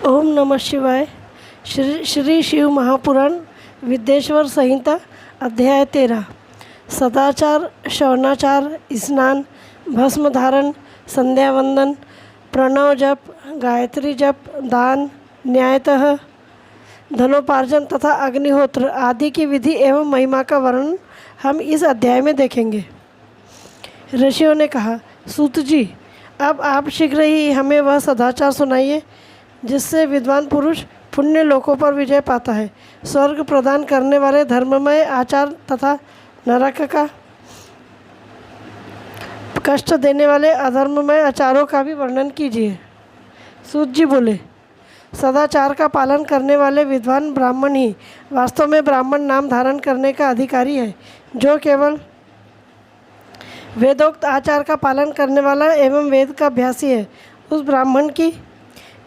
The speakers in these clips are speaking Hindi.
ओम नमः शिवाय। श्री शिव महापुराण विद्येश्वर संहिता अध्याय 13। सदाचार, शौनाचार, स्नान, भस्म धारण, संध्या वंदन, प्रणव जप, गायत्री जप, दान, न्यायतः धनोपार्जन तथा अग्निहोत्र आदि की विधि एवं महिमा का वर्णन हम इस अध्याय में देखेंगे। ऋषियों ने कहा, सूत जी, अब आप शीघ्र ही हमें वह सदाचार सुनाइए जिससे विद्वान पुरुष पुण्य लोकों पर विजय पाता है। स्वर्ग प्रदान करने वाले धर्ममय आचार तथा नरक का कष्ट देने वाले अधर्ममय आचारों का भी वर्णन कीजिए। सूत जी बोले, सदाचार का पालन करने वाले विद्वान ब्राह्मण ही वास्तव में ब्राह्मण नाम धारण करने का अधिकारी है। जो केवल वेदोक्त आचार का पालन करने वाला एवं वेद का अभ्यासी है, उस ब्राह्मण की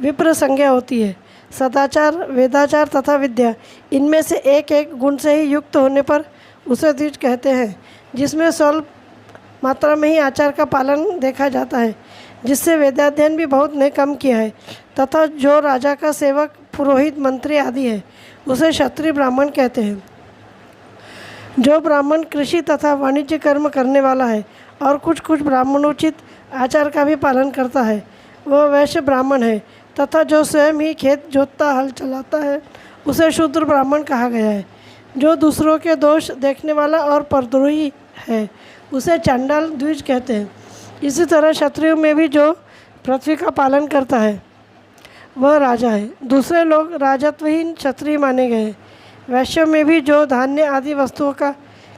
विप्र संज्ञा होती है। सदाचार, वेदाचार तथा विद्या, इनमें से एक एक गुण से ही युक्त होने पर उसे द्विज कहते हैं, जिसमें स्वल्प मात्रा में ही आचार का पालन देखा जाता है, जिससे वेदाध्ययन भी बहुत ने कम किया है, तथा जो राजा का सेवक, पुरोहित, मंत्री आदि है, उसे क्षत्रिय ब्राह्मण कहते हैं। जो ब्राह्मण कृषि तथा वाणिज्य कर्म करने वाला है और कुछ कुछ ब्राह्मणोचित आचार का भी पालन करता है, वह वैश्य ब्राह्मण है। तथा जो स्वयं ही खेत जोतता, हल चलाता है, उसे शूद्र ब्राह्मण कहा गया है। जो दूसरों के दोष देखने वाला और परद्रोही है, उसे चांडाल द्विज कहते हैं। इसी तरह क्षत्रियों में भी जो पृथ्वी का पालन करता है, वह राजा है। दूसरे लोग राजत्वहीन क्षत्रिय माने गए। वैश्यों में भी जो धान्य आदि वस्तुओं का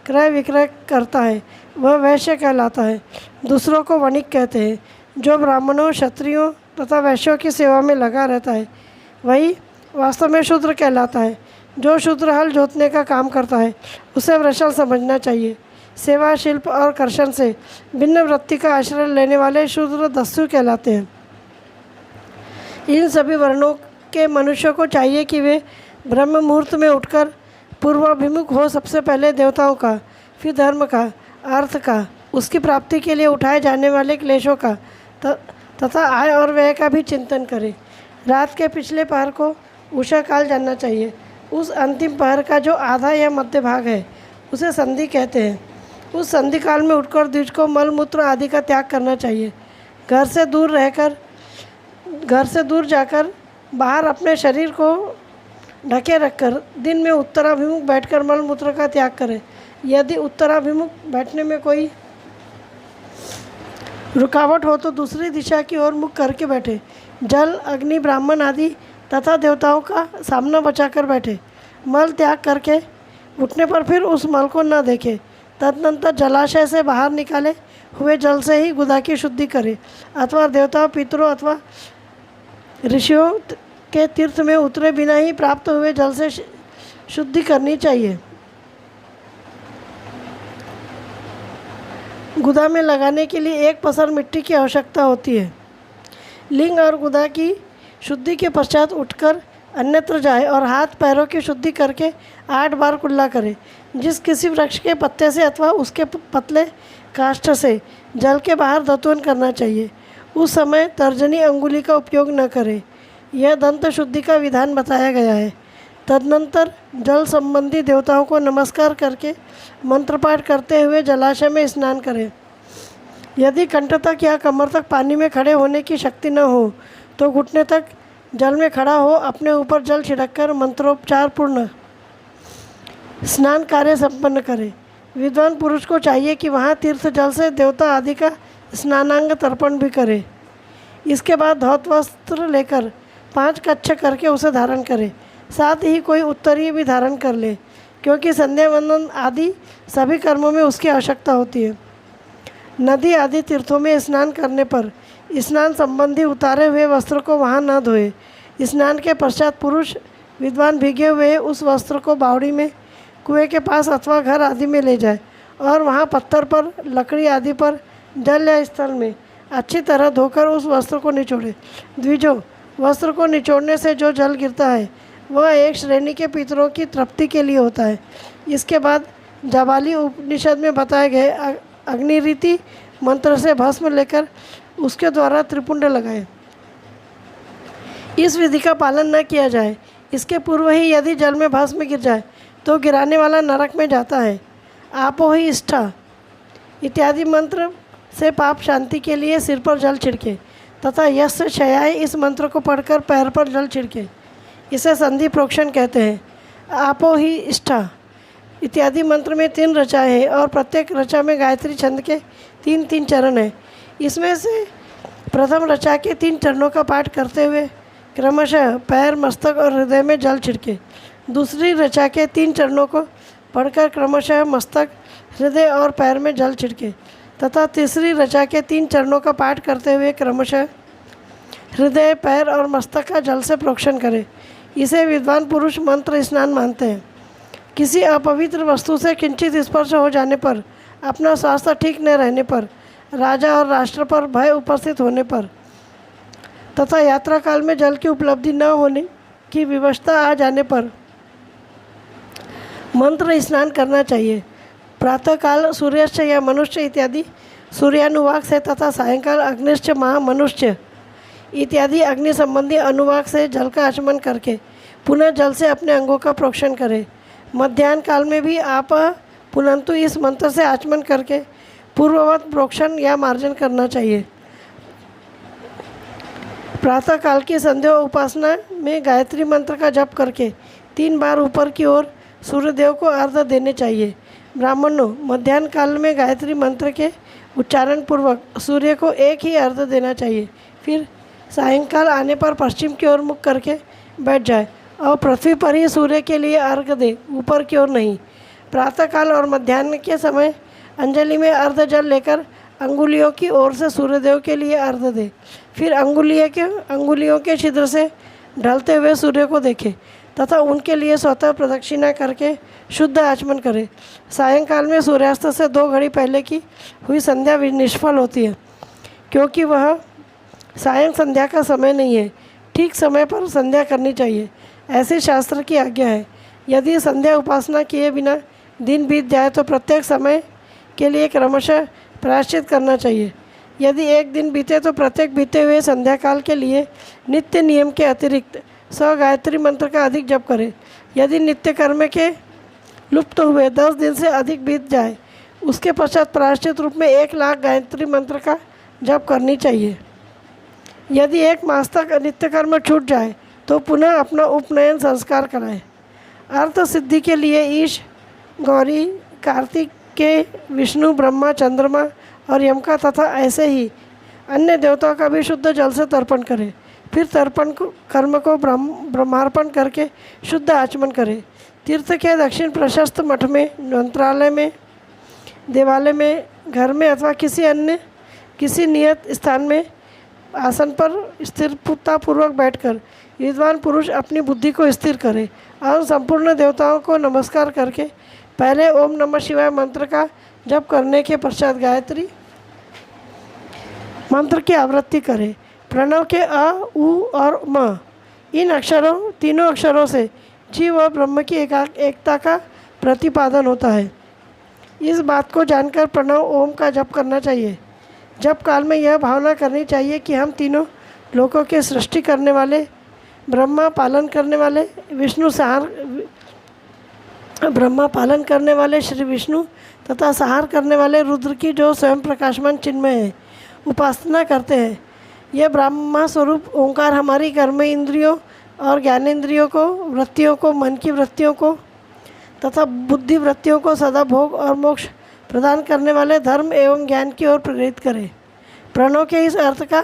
क्रय विक्रय करता है, वह वैश्य कहलाता है। दूसरों को वणिक कहते हैं। जो ब्राह्मणों, क्षत्रियों तथा वैश्यों की सेवा में लगा रहता है, वही वास्तव में शूद्र कहलाता है। जो शूद्र हल जोतने का काम करता है, उसे वृषण समझना चाहिए। सेवा, शिल्प और कर्षण से भिन्न वृत्ति का आश्रय लेने वाले शूद्र दस्यु कहलाते हैं। इन सभी वर्णों के मनुष्यों को चाहिए कि वे ब्रह्म मुहूर्त में उठकर पूर्वाभिमुख हो सबसे पहले देवताओं का, फिर धर्म का, अर्थ का, उसकी प्राप्ति के लिए उठाए जाने वाले क्लेशों का तथा आय और व्यय का भी चिंतन करें। रात के पिछले पहर को उषा काल जानना चाहिए। उस अंतिम पहर का जो आधा या मध्य भाग है, उसे संधि कहते हैं। उस संधि काल में उठकर द्विज को मल मूत्र आदि का त्याग करना चाहिए। घर से दूर जाकर बाहर अपने शरीर को ढके रखकर दिन में उत्तराभिमुख बैठकर मल मूत्र का त्याग करें। यदि उत्तराभिमुख बैठने में कोई रुकावट हो तो दूसरी दिशा की ओर मुख करके बैठे। जल, अग्नि, ब्राह्मण आदि तथा देवताओं का सामना बचाकर बैठे। मल त्याग करके उठने पर फिर उस मल को न देखे। तदनंतर जलाशय से बाहर निकाले हुए जल से ही गुदा की शुद्धि करे, अथवा देवताओं, पितरों अथवा ऋषियों के तीर्थ में उतरे बिना ही प्राप्त हुए जल से शुद्धि करनी चाहिए। गुदा में लगाने के लिए एक पसर मिट्टी की आवश्यकता होती है। लिंग और गुदा की शुद्धि के पश्चात उठकर अन्यत्र जाए और हाथ पैरों की शुद्धि करके 8 बार कुल्ला करे। जिस किसी वृक्ष के पत्ते से अथवा उसके पतले काष्ठ से जल के बाहर दत्वन करना चाहिए। उस समय तर्जनी अंगुली का उपयोग न करे। यह दंत शुद्धि का विधान बताया गया है। तदनंतर जल संबंधी देवताओं को नमस्कार करके मंत्रपाठ करते हुए जलाशय में स्नान करें। यदि कंठ तक या कमर तक पानी में खड़े होने की शक्ति न हो तो घुटने तक जल में खड़ा हो अपने ऊपर जल छिड़ककर मंत्रोपचार पूर्ण स्नान कार्य संपन्न करें। विद्वान पुरुष को चाहिए कि वहाँ तीर्थ जल से देवता आदि का स्नानांग तर्पण भी करे। इसके बाद धौत वस्त्र लेकर 5 कच्छ करके उसे धारण करे। साथ ही कोई उत्तरीय भी धारण कर ले, क्योंकि संध्या वंदन आदि सभी कर्मों में उसकी आवश्यकता होती है। नदी आदि तीर्थों में स्नान करने पर स्नान संबंधी उतारे हुए वस्त्र को वहाँ न धोए। स्नान के पश्चात पुरुष विद्वान भीगे हुए उस वस्त्र को बावड़ी में, कुएं के पास अथवा घर आदि में ले जाए और वहाँ पत्थर पर, लकड़ी आदि पर, जल या स्थल में अच्छी तरह धोकर उस वस्त्र को निचोड़े। द्विजों, वस्त्र को निचोड़ने से जो जल गिरता है, वह एक श्रेणी के पितरों की तृप्ति के लिए होता है। इसके बाद जाबाली उपनिषद में बताए गए अग्निरीति मंत्र से भस्म लेकर उसके द्वारा त्रिपुंड लगाए। इस विधि का पालन न किया जाए, इसके पूर्व ही यदि जल में भस्म गिर जाए तो गिराने वाला नरक में जाता है। आपो ही इष्ठा इत्यादि मंत्र से पाप शांति के लिए सिर पर जल छिड़के तथा यस्य शयाय इस मंत्र को पढ़कर पैर पर जल छिड़के, इसे संधि प्रोक्षण कहते हैं। आपो ही इष्ठा इत्यादि मंत्र में 3 ऋचाएँ हैं और प्रत्येक ऋचा में गायत्री छंद के 3-3 चरण हैं। इसमें से प्रथम ऋचा के 3 चरणों का पाठ करते हुए क्रमशः पैर, मस्तक और हृदय में जल छिड़के। दूसरी ऋचा के 3 चरणों को पढ़कर क्रमशः मस्तक, हृदय और पैर में जल छिड़के तथा तीसरी ऋचा के 3 चरणों का पाठ करते हुए क्रमशः हृदय, पैर और मस्तक का जल से प्रोक्षण करे। इसे विद्वान पुरुष मंत्र स्नान मानते हैं। किसी अपवित्र वस्तु से किंचित स्पर्श हो जाने पर, अपना स्वास्थ्य ठीक न रहने पर, राजा और राष्ट्र पर भय उपस्थित होने पर तथा यात्रा काल में जल की उपलब्धि न होने की विवशता आ जाने पर मंत्र स्नान करना चाहिए। प्रातःकाल सूर्याश्च या मनुष्य इत्यादि सूर्यानुवाक से तथा सायंकाल अग्निश्च महामनुष्य इत्यादि अग्नि संबंधी अनुवाक से जल का आचमन करके पुनः जल से अपने अंगों का प्रोक्षण करें। मध्याह्न काल में भी आप पुनंतु इस मंत्र से आचमन करके पूर्ववत प्रोक्षण या मार्जन करना चाहिए। प्रातःकाल की संध्या उपासना में गायत्री मंत्र का जप करके 3 बार ऊपर की ओर सूर्यदेव को अर्घ्य देने चाहिए। ब्राह्मणों, मध्याह्न काल में गायत्री मंत्र के उच्चारण पूर्वक सूर्य को एक ही अर्घ्य देना चाहिए। फिर सायंकाल आने पर पश्चिम की ओर मुख करके बैठ जाए और पृथ्वी पर ही सूर्य के लिए अर्घ्य दे, ऊपर की ओर नहीं। प्रातःकाल और मध्याह्न के समय अंजलि में अर्घ्य जल लेकर अंगुलियों की ओर से सूर्यदेव के लिए अर्घ्य दे। फिर अंगुलियों के छिद्र से ढलते हुए सूर्य को देखे तथा उनके लिए स्वतः प्रदक्षिणा करके शुद्ध आचमन करे। सायंकाल में सूर्यास्त से 2 घड़ी पहले की हुई संध्या निष्फल होती है, क्योंकि वह सायं संध्या का समय नहीं है। ठीक समय पर संध्या करनी चाहिए, ऐसी शास्त्र की आज्ञा है। यदि संध्या उपासना किए बिना दिन बीत जाए तो प्रत्येक समय के लिए क्रमशः प्रायश्चित करना चाहिए। यदि एक दिन बीते तो प्रत्येक बीते हुए संध्या काल के लिए नित्य नियम के अतिरिक्त 100 गायत्री मंत्र का अधिक जप करें। यदि नित्य कर्म के लुप्त हुए 10 दिन से अधिक बीत जाए, उसके पश्चात प्रायश्चित रूप में 1 लाख गायत्री मंत्र का जप करनी चाहिए। यदि 1 मास तक नित्य कर्म छूट जाए तो पुनः अपना उपनयन संस्कार कराएं। अर्थ सिद्धि के लिए ईश, गौरी, कार्तिक के, विष्णु, ब्रह्मा, चंद्रमा और यम का तथा ऐसे ही अन्य देवताओं का भी शुद्ध जल से तर्पण करें। फिर तर्पण कर्म को ब्रह्मार्पण करके शुद्ध आचमन करें। तीर्थ के दक्षिण प्रशस्त मठ में, मंत्रालय में, देवालय में, घर में अथवा किसी नियत स्थान में आसन पर स्थिरतापूर्वक बैठकर विद्वान पुरुष अपनी बुद्धि को स्थिर करे और संपूर्ण देवताओं को नमस्कार करके पहले ओम नमः शिवाय मंत्र का जप करने के पश्चात गायत्री मंत्र की आवृत्ति करें। प्रणव के अ, उ और म इन तीनों अक्षरों से जीव और ब्रह्म की एकता का प्रतिपादन होता है। इस बात को जानकर प्रणव ओम का जप करना चाहिए। जप काल में यह भावना करनी चाहिए कि हम तीनों लोकों के सृष्टि करने वाले ब्रह्मा, पालन करने वाले ब्रह्मा पालन करने वाले श्री विष्णु तथा संहार करने वाले रुद्र की जो स्वयं प्रकाशमान चिन्मय है उपासना करते हैं। यह ब्रह्मा स्वरूप ओंकार हमारी कर्म इंद्रियों और ज्ञानेंद्रियों को, वृत्तियों को, मन की वृत्तियों को तथा बुद्धि वृत्तियों को सदा भोग और मोक्ष प्रदान करने वाले धर्म एवं ज्ञान की ओर प्रेरित करे। प्रणव के इस अर्थ का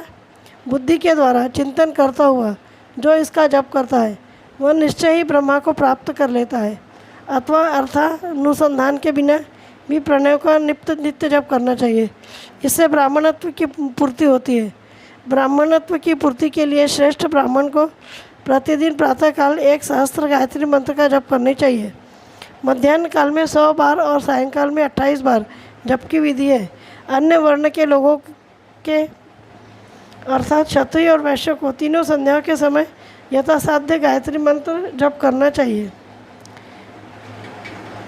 बुद्धि के द्वारा चिंतन करता हुआ जो इसका जप करता है वह निश्चय ही ब्रह्मा को प्राप्त कर लेता है। अथवा अर्थानुसंधान के बिना भी प्रणव का नित्य जप करना चाहिए। इससे ब्राह्मणत्व की पूर्ति होती है। ब्राह्मणत्व की पूर्ति के लिए श्रेष्ठ ब्राह्मण को प्रतिदिन प्रातःकाल 1 सहस्त्र गायत्री मंत्र का जप करनी चाहिए। मध्याह्न काल में 100 बार और सायंकाल में 28 बार जप की विधि है। अन्य वर्ण के लोगों के अर्थात क्षत्रिय और वैश्य को तीनों संध्याओं के समय यथासाध्य गायत्री मंत्र जप करना चाहिए।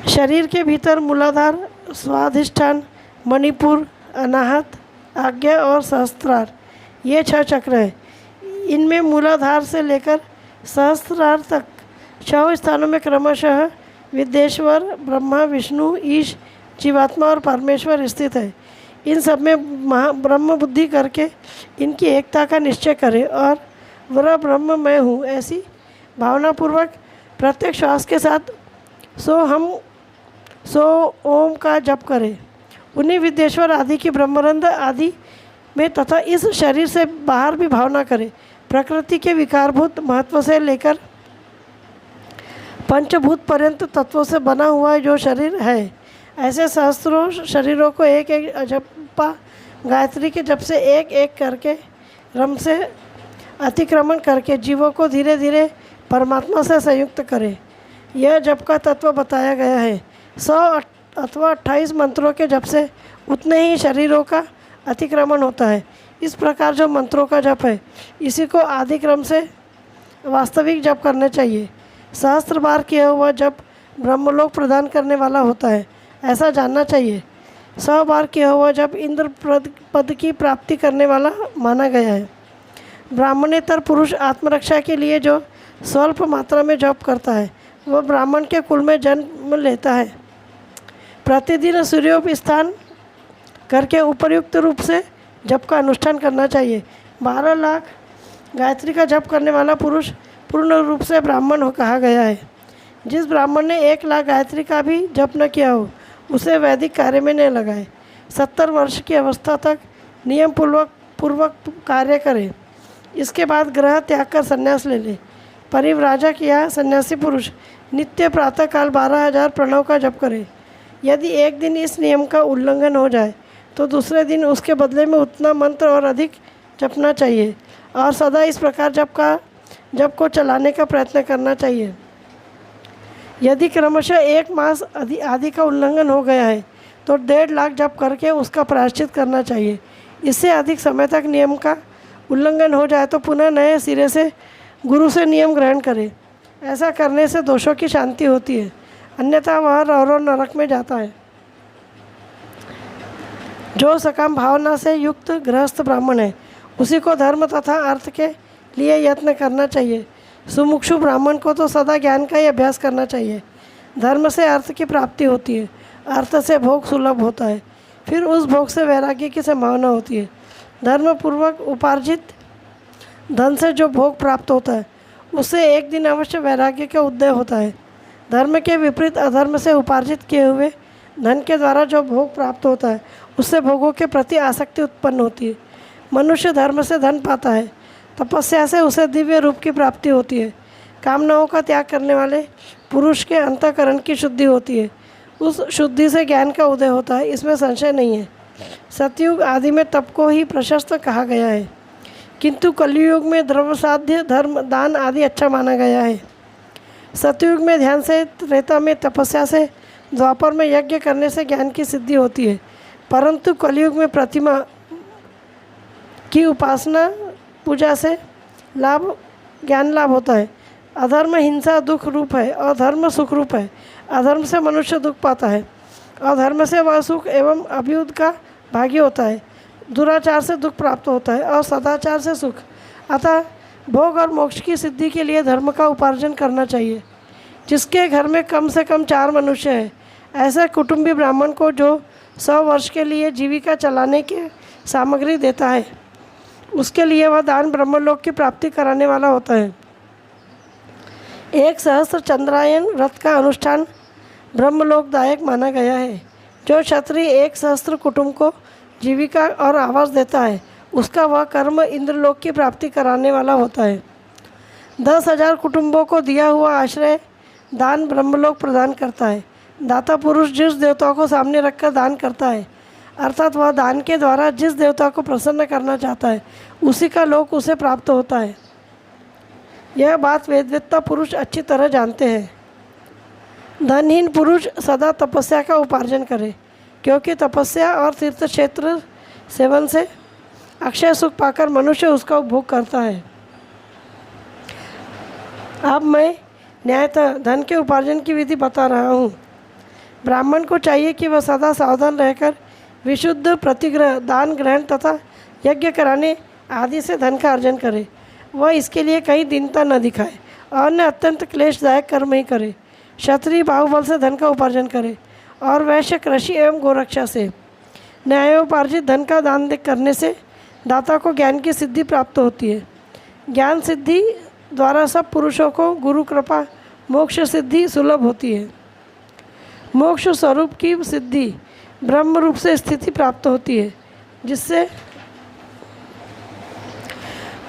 शरीर के भीतर मूलाधार, स्वाधिष्ठान, मणिपुर, अनाहत, आज्ञा और सहस्त्रार ये 6 चक्र हैं। इनमें मूलाधार से लेकर सहस्त्रार तक 6 स्थानों में क्रमशः विद्येश्वर, ब्रह्मा, विष्णु, ईश, जीवात्मा और परमेश्वर स्थित है। इन सब में ब्रह्म बुद्धि करके इनकी एकता का निश्चय करें और वह ब्रह्म मैं हूँ ऐसी भावनापूर्वक प्रत्येक श्वास के साथ सो ओम का जप करें। उन्हीं विद्येश्वर आदि की ब्रह्मरंध आदि में तथा इस शरीर से बाहर भी भावना करें। प्रकृति के विकारभूत महत्व से लेकर पंचभूत पर्यंत तत्वों से बना हुआ जो शरीर है, ऐसे सहस्त्रों शरीरों को एक एक अजप्पा गायत्री के जप से एक एक करके क्रम से अतिक्रमण करके जीवों को धीरे धीरे परमात्मा से संयुक्त करें। यह जप का तत्व बताया गया है। 100 अथवा 28 मंत्रों के जप से उतने ही शरीरों का अतिक्रमण होता है। इस प्रकार जो मंत्रों का जप है, इसी को आदि क्रम से वास्तविक जप करने चाहिए। सहस्त्र बार किया हुआ जप ब्रह्मलोक प्रदान करने वाला होता है, ऐसा जानना चाहिए। 100 बार किया हुआ जप इंद्र पद की प्राप्ति करने वाला माना गया है। ब्राह्मणेतर पुरुष आत्मरक्षा के लिए जो स्वल्प मात्रा में जप करता है, वह ब्राह्मण के कुल में जन्म लेता है। प्रतिदिन सूर्योपस्थान करके उपर्युक्त रूप से जप का अनुष्ठान करना चाहिए। 12 लाख गायत्री का जप करने वाला पुरुष पूर्ण रूप से ब्राह्मण हो कहा गया है। जिस ब्राह्मण ने 1 लाख गायत्री का भी जप न किया हो, उसे वैदिक कार्य में न लगाए। 70 वर्ष की अवस्था तक नियम पूर्वक कार्य करे। इसके बाद ग्रह त्याग कर संन्यास ले ले। परिव्राजक या सन्यासी पुरुष नित्य प्रातःकाल 12,000 प्रणव का जप करे। यदि एक दिन इस नियम का उल्लंघन हो जाए तो दूसरे दिन उसके बदले में उतना मंत्र और अधिक जपना चाहिए और सदा इस प्रकार जप को चलाने का प्रयत्न करना चाहिए। यदि क्रमशः 1 मास आदि का उल्लंघन हो गया है तो 1.5 लाख जप करके उसका प्रायश्चित करना चाहिए। इससे अधिक समय तक नियम का उल्लंघन हो जाए तो पुनः नए सिरे से गुरु से नियम ग्रहण करें। ऐसा करने से दोषों की शांति होती है, अन्यथा वह रौरव नरक में जाता है। जो सकाम भावना से युक्त गृहस्थ ब्राह्मण है, उसी को धर्म तथा अर्थ के लिए यत्न करना चाहिए। सुमुक्षु ब्राह्मण को तो सदा ज्ञान का ही अभ्यास करना चाहिए। धर्म से अर्थ की प्राप्ति होती है, अर्थ से भोग सुलभ होता है, फिर उस भोग से वैराग्य की संभावना होती है। धर्म पूर्वक उपार्जित धन से जो भोग प्राप्त होता है, उससे एक दिन अवश्य वैराग्य का उदय होता है। धर्म के विपरीत अधर्म से उपार्जित किए हुए धन के द्वारा जो भोग प्राप्त होता है, उससे भोगों के प्रति आसक्ति उत्पन्न होती है। मनुष्य धर्म से धन पाता है, तपस्या से उसे दिव्य रूप की प्राप्ति होती है। कामनाओं का त्याग करने वाले पुरुष के अंतःकरण की शुद्धि होती है। उस शुद्धि से ज्ञान का उदय होता है, इसमें संशय नहीं है। सतयुग आदि में तप को ही प्रशस्त कहा गया है, किंतु कलयुग में द्रव्य साध्य धर्म दान आदि अच्छा माना गया है। सतयुग में ध्यान से, त्रेता में तपस्या से, द्वापर में यज्ञ करने से ज्ञान की सिद्धि होती है, परंतु कलयुग में प्रतिमा की उपासना पूजा से ज्ञान लाभ होता है। अधर्म हिंसा दुख रूप है और धर्म सुख रूप है। अधर्म से मनुष्य दुख पाता है और धर्म से वह सुख एवं अभ्युदय का भागी होता है। दुराचार से दुख प्राप्त होता है और सदाचार से सुख। अतः भोग और मोक्ष की सिद्धि के लिए धर्म का उपार्जन करना चाहिए। जिसके घर में कम से कम 4 मनुष्य हैं, ऐसे कुटुंबी ब्राह्मण को जो 100 वर्ष के लिए जीविका चलाने की सामग्री देता है, उसके लिए वह दान ब्रह्मलोक की प्राप्ति कराने वाला होता है। 1 सहस्त्र चंद्रायन व्रत का अनुष्ठान ब्रह्मलोकदायक माना गया है। जो क्षत्रिय 1 सहस्त्र कुटुंब को जीविका और आवास देता है, उसका वह कर्म इंद्रलोक की प्राप्ति कराने वाला होता है। 10,000 कुटुंबों को दिया हुआ आश्रय दान ब्रह्मलोक प्रदान करता है। दाता पुरुष जिस देवता को सामने रखकर दान करता है, अर्थात वह दान के द्वारा जिस देवता को प्रसन्न करना चाहता है, उसी का लोक उसे प्राप्त होता है। यह बात वेदवेत्ता पुरुष अच्छी तरह जानते हैं। धनहीन पुरुष सदा तपस्या का उपार्जन करे, क्योंकि तपस्या और तीर्थ क्षेत्र सेवन से अक्षय सुख पाकर मनुष्य उसका उपभोग करता है। अब मैं न्यायतः धन के उपार्जन की विधि बता रहा हूँ। ब्राह्मण को चाहिए कि वह सदा सावधान रहकर विशुद्ध प्रतिग्रह, दान ग्रहण तथा यज्ञ कराने आदि से धन का अर्जन करे। वह इसके लिए कहीं दीनता न दिखाए और न अत्यंत क्लेशदायक कर्म ही करे। क्षत्रिय बाहुबल से धन का उपार्जन करे और वैश्य कृषि एवं गोरक्षा से। न्यायोपार्जित धन का दान करने से दाता को ज्ञान की सिद्धि प्राप्त होती है। ज्ञान सिद्धि द्वारा सब पुरुषों को गुरु कृपा मोक्ष सिद्धि सुलभ होती है। मोक्ष स्वरूप की सिद्धि ब्रह्म रूप से स्थिति प्राप्त होती है, जिससे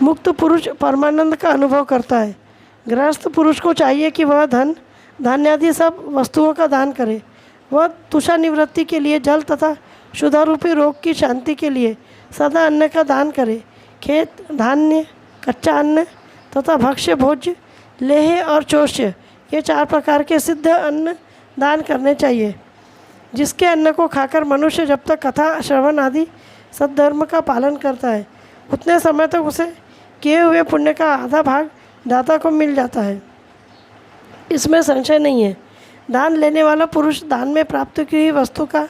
मुक्त पुरुष परमानंद का अनुभव करता है। गृहस्थ पुरुष को चाहिए कि वह धन धान्य आदि सब वस्तुओं का दान करे। वह तुषा निवृत्ति के लिए जल तथा क्षुधारूपी रोग की शांति के लिए सदा अन्न का दान करे। खेत धान्य, कच्चा अन्न तथा भक्ष्य भोज्य, लेह और चोष्य, ये 4 प्रकार के सिद्ध अन्न दान करने चाहिए। जिसके अन्न को खाकर मनुष्य जब तक कथा श्रवण आदि सद्धर्म का पालन करता है, उतने समय तक उसे किए हुए पुण्य का आधा भाग दाता को मिल जाता है, इसमें संशय नहीं है। दान लेने वाला पुरुष दान में प्राप्त की हुई वस्तु का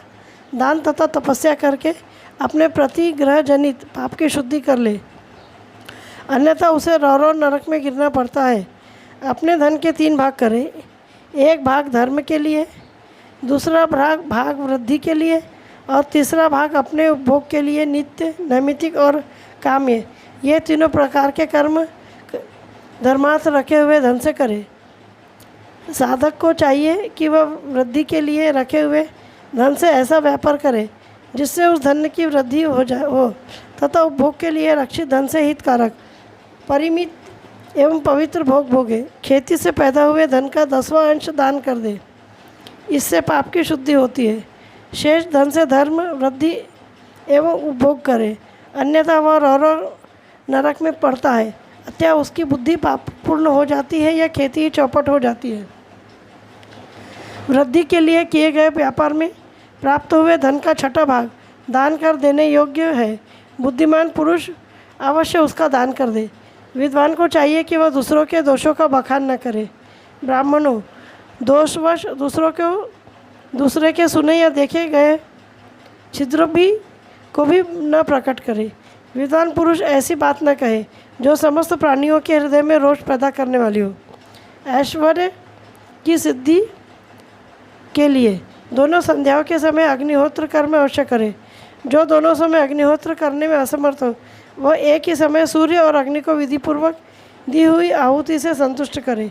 दान तथा तपस्या करके अपने प्रतिग्रह जनित पाप की शुद्धि कर ले, अन्यथा उसे रौरव नरक में गिरना पड़ता है। अपने धन के 3 भाग करें। एक भाग धर्म के लिए, दूसरा भाग वृद्धि के लिए और तीसरा भाग अपने उपभोग के लिए नित्य, नैमित्तिक और काम्य। ये तीनों प्रकार के कर्म धर्मार्थ रखे हुए धन से करे। साधक को चाहिए कि वह वृद्धि के लिए रखे हुए धन से ऐसा व्यापार करे जिससे उस धन की वृद्धि हो तथा उपभोग के लिए रक्षित धन से हितकारक परिमित एवं पवित्र भोग भोगे। खेती से पैदा हुए धन का 10वां अंश दान कर दे, इससे पाप की शुद्धि होती है। शेष धन से धर्म वृद्धि एवं उपभोग करे, अन्यथा वह रौरव नरक में पड़ता है। अतः उसकी बुद्धि पापपूर्ण हो जाती है या खेती ही चौपट हो जाती है। वृद्धि के लिए किए गए व्यापार में प्राप्त हुए धन का 6ठा भाग दान कर देने योग्य है। बुद्धिमान पुरुष अवश्य उसका दान कर दे। विद्वान को चाहिए कि वह दूसरों के दोषों का बखान न करे। ब्राह्मणों, दोषवश दूसरे के सुने या देखे गए छिद्र को भी न प्रकट करे। विद्वान पुरुष ऐसी बात न कहे जो समस्त प्राणियों के हृदय में रोष पैदा करने वाली हो। ऐश्वर्य की सिद्धि के लिए दोनों संध्याओं के समय अग्निहोत्र कर्म अवश्य करे। जो दोनों समय अग्निहोत्र करने में असमर्थ हो, वह एक ही समय सूर्य और अग्नि को विधिपूर्वक दी हुई आहुति से संतुष्ट करे।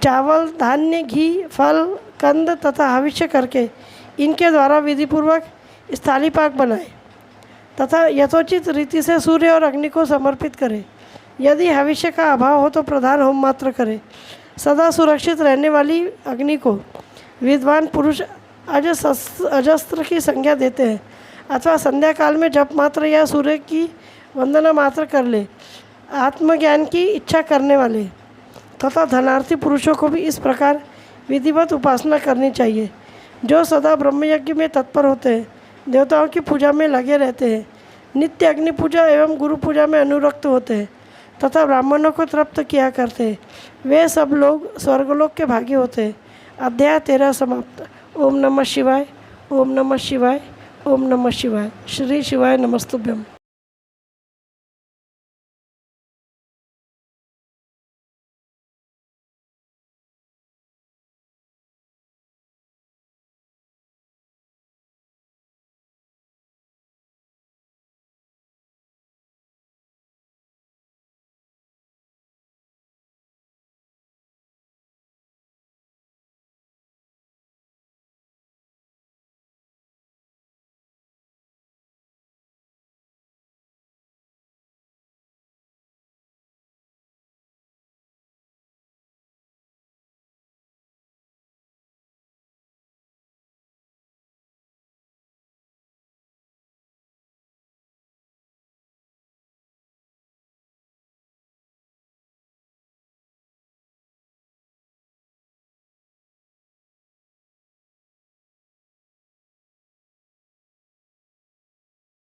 चावल, धान्य, घी, फल, कंद तथा हविष्य करके इनके द्वारा विधिपूर्वक स्थालीपाक बनाए तथा यथोचित रीति से सूर्य और अग्नि को समर्पित करे। यदि हविष्य का अभाव हो तो प्रधान होम मात्र करे। सदा सुरक्षित रहने वाली अग्नि को विद्वान पुरुष अजस्त्र की संज्ञा देते हैं अथवा संध्या काल में जप मात्र या सूर्य की वंदना मात्र कर ले। आत्मज्ञान की इच्छा करने वाले तथा धनार्थी पुरुषों को भी इस प्रकार विधिवत उपासना करनी चाहिए। जो सदा ब्रह्मयज्ञ में तत्पर होते हैं, देवताओं की पूजा में लगे रहते हैं, नित्य अग्नि पूजा एवं गुरु पूजा में अनुरक्त होते हैं तथा ब्राह्मणों को तृप्त किया करते हैं, वे सब लोग स्वर्गलोक के भागी होते हैं। अध्याय 13 समाप्त। ओम नमः शिवाय, ओम नमः शिवाय, ओम नमः शिवाय। श्री शिवाय नमस्तुभ्यम।